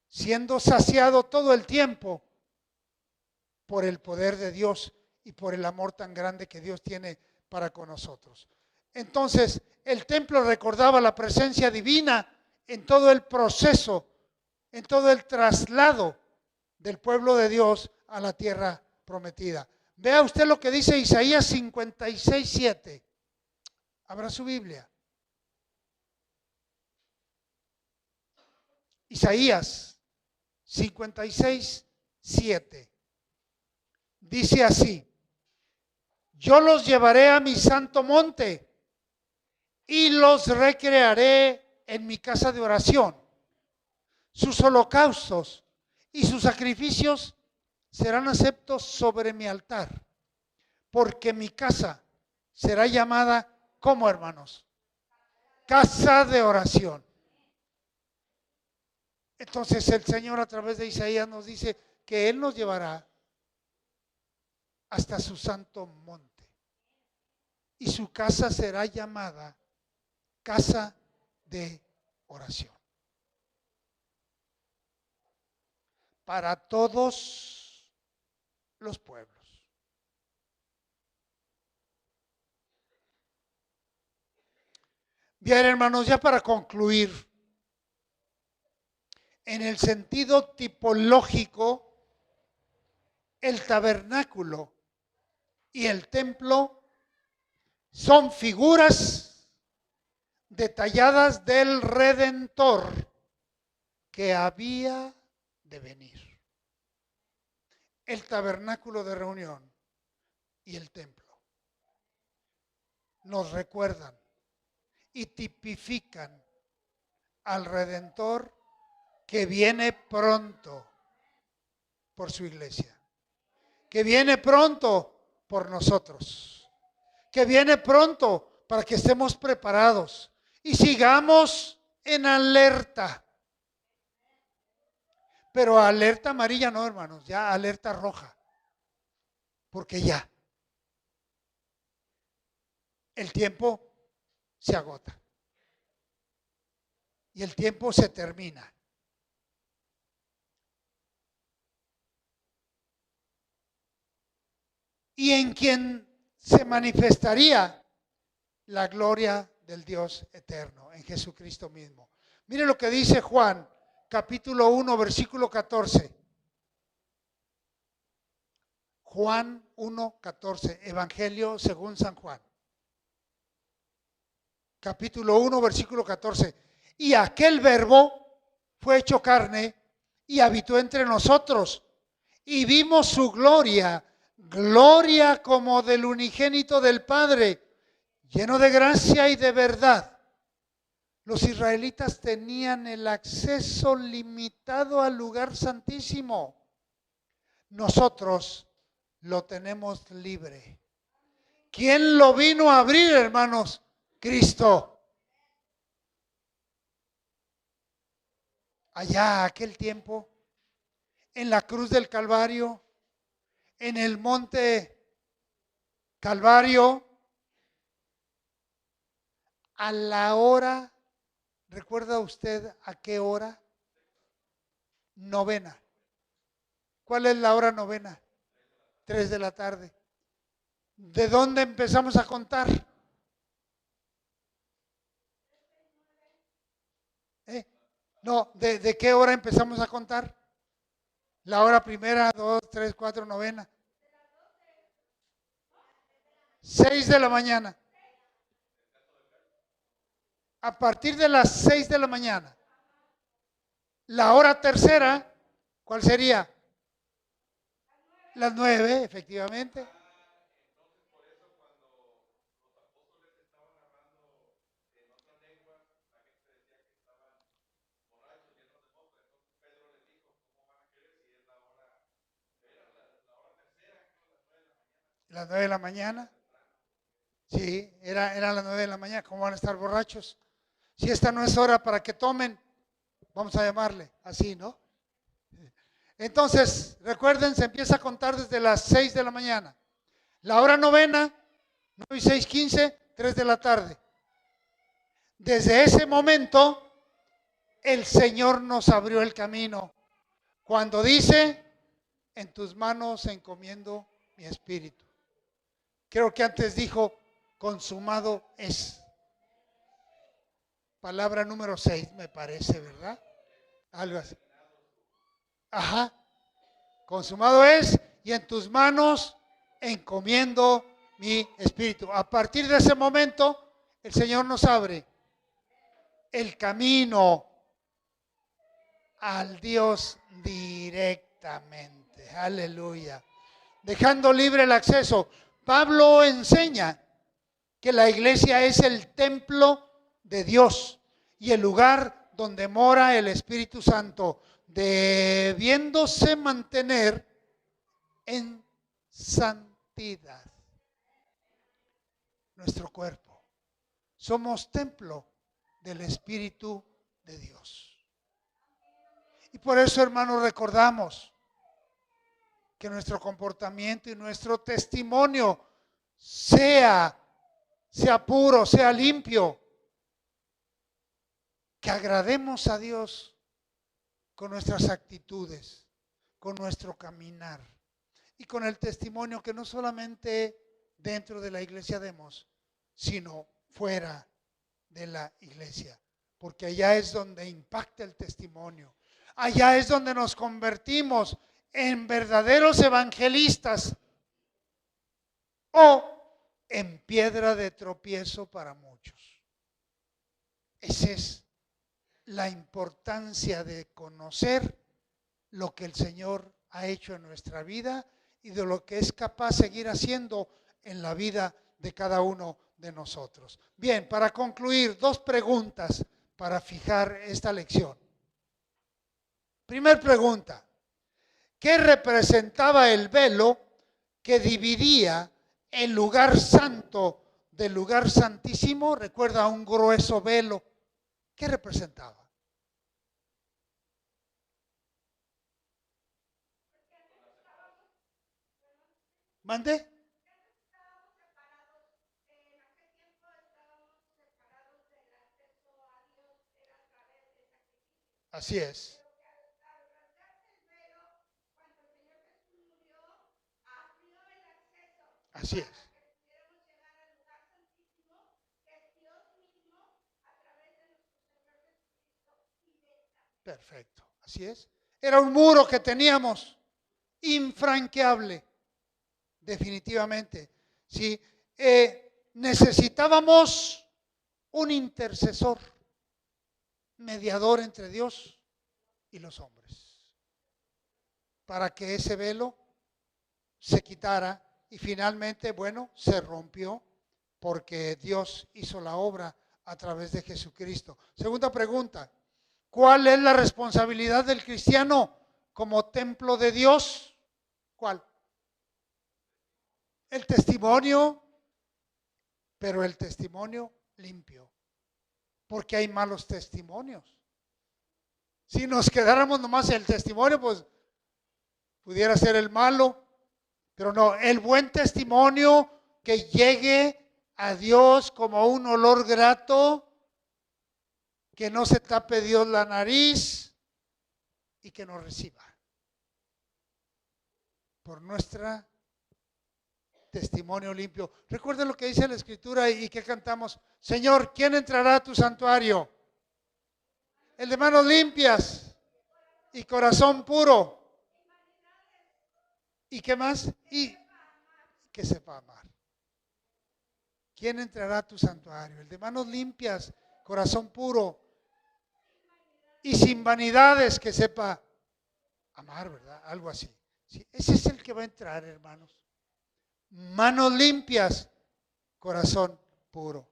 siendo saciado todo el tiempo por el poder de Dios y por el amor tan grande que Dios tiene para con nosotros. Entonces, el templo recordaba la presencia divina en todo el proceso, en todo el traslado del pueblo de Dios a la tierra prometida. Vea usted lo que dice Isaías 56:7. Abra su Biblia. Isaías 56:7. Dice así: yo los llevaré a mi santo monte y los recrearé en mi casa de oración. Sus holocaustos y sus sacrificios serán aceptos sobre mi altar, porque mi casa será llamada, ¿cómo, hermanos? Casa de oración. Entonces el Señor a través de Isaías nos dice que Él nos llevará hasta su santo monte y su casa será llamada casa de oración. Para todos los pueblos. Bien, hermanos, ya para concluir, en el sentido tipológico, el tabernáculo y el templo son figuras detalladas del Redentor que había de venir. El tabernáculo de reunión y el templo nos recuerdan y tipifican al Redentor que viene pronto por su iglesia, que viene pronto por nosotros, que viene pronto para que estemos preparados y sigamos en alerta. Pero alerta amarilla no, hermanos, ya alerta roja, porque ya el tiempo se agota y el tiempo se termina. Y en quien se manifestaría la gloria del Dios eterno, en Jesucristo mismo. Mire lo que dice Juan, capítulo 1, versículo 14. Juan 1, 14, Evangelio según San Juan. Capítulo 1, versículo 14. Y aquel verbo fue hecho carne y habitó entre nosotros. Y vimos su gloria, gloria como del unigénito del Padre, lleno de gracia y de verdad. Los israelitas tenían el acceso limitado al lugar santísimo. Nosotros lo tenemos libre. ¿Quién lo vino a abrir, hermanos? Cristo. Allá, aquel tiempo, en la cruz del Calvario, en el monte Calvario, a la hora, ¿recuerda usted a qué hora? Novena. ¿Cuál es la hora novena? 3 de la tarde. ¿De dónde empezamos a contar? No, ¿de qué hora empezamos a contar? La hora primera, 2, 3, 4, novena. 6 de la mañana. A partir de las 6 de la mañana La hora tercera, ¿cuál sería? Las 9, efectivamente. Las 9 de la mañana. Sí, era las 9 de la mañana. ¿Cómo van a estar borrachos? Si esta no es hora para que tomen, vamos a llamarle así, ¿no? Entonces, recuerden, se empieza a contar desde las 6 de la mañana. La hora novena, 9 y 6, 15, 3 de la tarde. Desde ese momento, el Señor nos abrió el camino. Cuando dice, en tus manos encomiendo mi espíritu. Creo que antes dijo, consumado es. Palabra número 6, me parece, ¿verdad? Algo así. Ajá. Consumado es y en tus manos encomiendo mi espíritu. A partir de ese momento, el Señor nos abre el camino al Dios directamente. Aleluya. Dejando libre el acceso. Pablo enseña que la iglesia es el templo de Dios y el lugar donde mora el Espíritu Santo, debiéndose mantener en santidad. Nuestro cuerpo. Somos templo del Espíritu de Dios. Y por eso, hermanos, recordamos que nuestro comportamiento y nuestro testimonio sea puro, sea limpio, que agrademos a Dios con nuestras actitudes, con nuestro caminar y con el testimonio que no solamente dentro de la iglesia demos, sino fuera de la iglesia, porque allá es donde impacta el testimonio, allá es donde nos convertimos en verdaderos evangelistas o en piedra de tropiezo para muchos. Esa es la importancia de conocer lo que el Señor ha hecho en nuestra vida y de lo que es capaz de seguir haciendo en la vida de cada uno de nosotros. Bien, para concluir, 2 preguntas para fijar esta lección. Primer pregunta, ¿qué representaba el velo que dividía el lugar santo del lugar santísimo? Recuerda, un grueso velo. ¿Qué representaba? ¿Mande? Así es. Así es. Perfecto, así es. Era un muro que teníamos infranqueable, definitivamente. ¿Sí? Necesitábamos un intercesor, mediador entre Dios y los hombres, para que ese velo se quitara y finalmente, bueno, se rompió porque Dios hizo la obra a través de Jesucristo. Segunda pregunta, ¿cuál es la responsabilidad del cristiano como templo de Dios? ¿Cuál? El testimonio, pero el testimonio limpio, porque hay malos testimonios. Si nos quedáramos nomás en el testimonio, pues pudiera ser el malo, pero no, el buen testimonio que llegue a Dios como un olor grato, que no se tape Dios la nariz y que nos reciba por nuestra testimonio limpio. Recuerden lo que dice la Escritura y que cantamos. Señor, ¿quién entrará a tu santuario? El de manos limpias y corazón puro. ¿Y qué más? Y que sepa amar. ¿Quién entrará a tu santuario? El de manos limpias, corazón puro. y sin vanidades, que sepa amar, ¿verdad? Algo así. Sí, ese es el que va a entrar, hermanos. Manos limpias, corazón puro.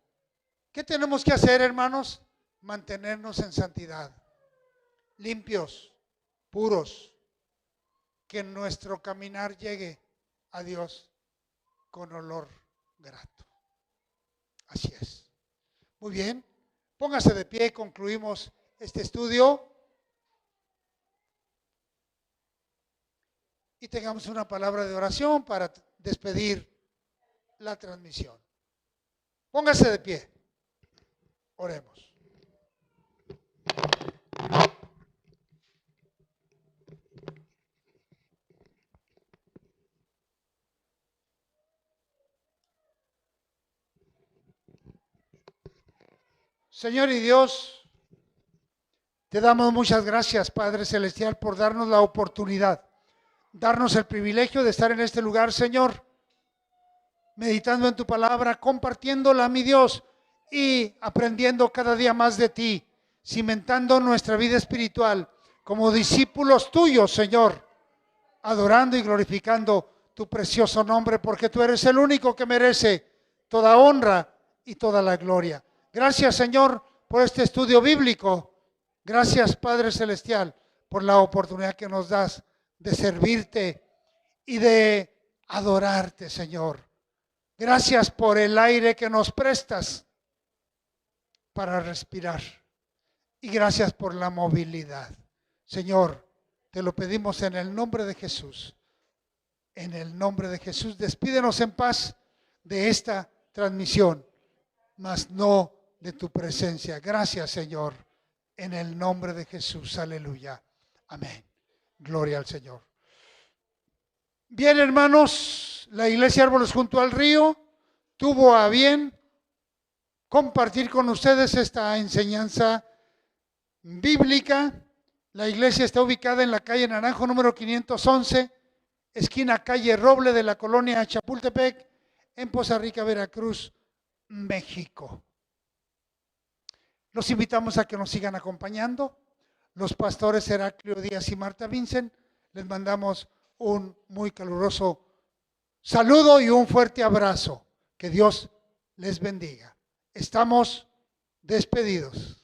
¿Qué tenemos que hacer, hermanos? Mantenernos en santidad, limpios, puros, que nuestro caminar llegue a Dios con olor grato. Así es. Muy bien, póngase de pie, concluimos este estudio y tengamos una palabra de oración para despedir la transmisión. Póngase de pie, oremos. Señor y Dios, te damos muchas gracias, Padre Celestial, por darnos la oportunidad, darnos el privilegio de estar en este lugar, Señor, meditando en tu palabra, compartiéndola, mi Dios, y aprendiendo cada día más de ti, cimentando nuestra vida espiritual como discípulos tuyos, Señor, adorando y glorificando tu precioso nombre, porque tú eres el único que merece toda honra y toda la gloria. Gracias, Señor, por este estudio bíblico. Gracias, Padre Celestial, por la oportunidad que nos das de servirte y de adorarte, Señor. Gracias por el aire que nos prestas para respirar. Y gracias por la movilidad. Señor, te lo pedimos en el nombre de Jesús. En el nombre de Jesús, despídenos en paz de esta transmisión, mas no de tu presencia. Gracias, Señor, en el nombre de Jesús. Aleluya. Amén. Gloria al Señor. Bien, hermanos, la Iglesia Árboles Junto al Río tuvo a bien compartir con ustedes esta enseñanza bíblica. La iglesia está ubicada en la calle Naranjo número 511, esquina calle Roble de la colonia Chapultepec, en Poza Rica, Veracruz, México. Los invitamos a que nos sigan acompañando. Los pastores Heraclio Díaz y Marta Vincent, les mandamos un muy caluroso saludo y un fuerte abrazo. Que Dios les bendiga. Estamos despedidos.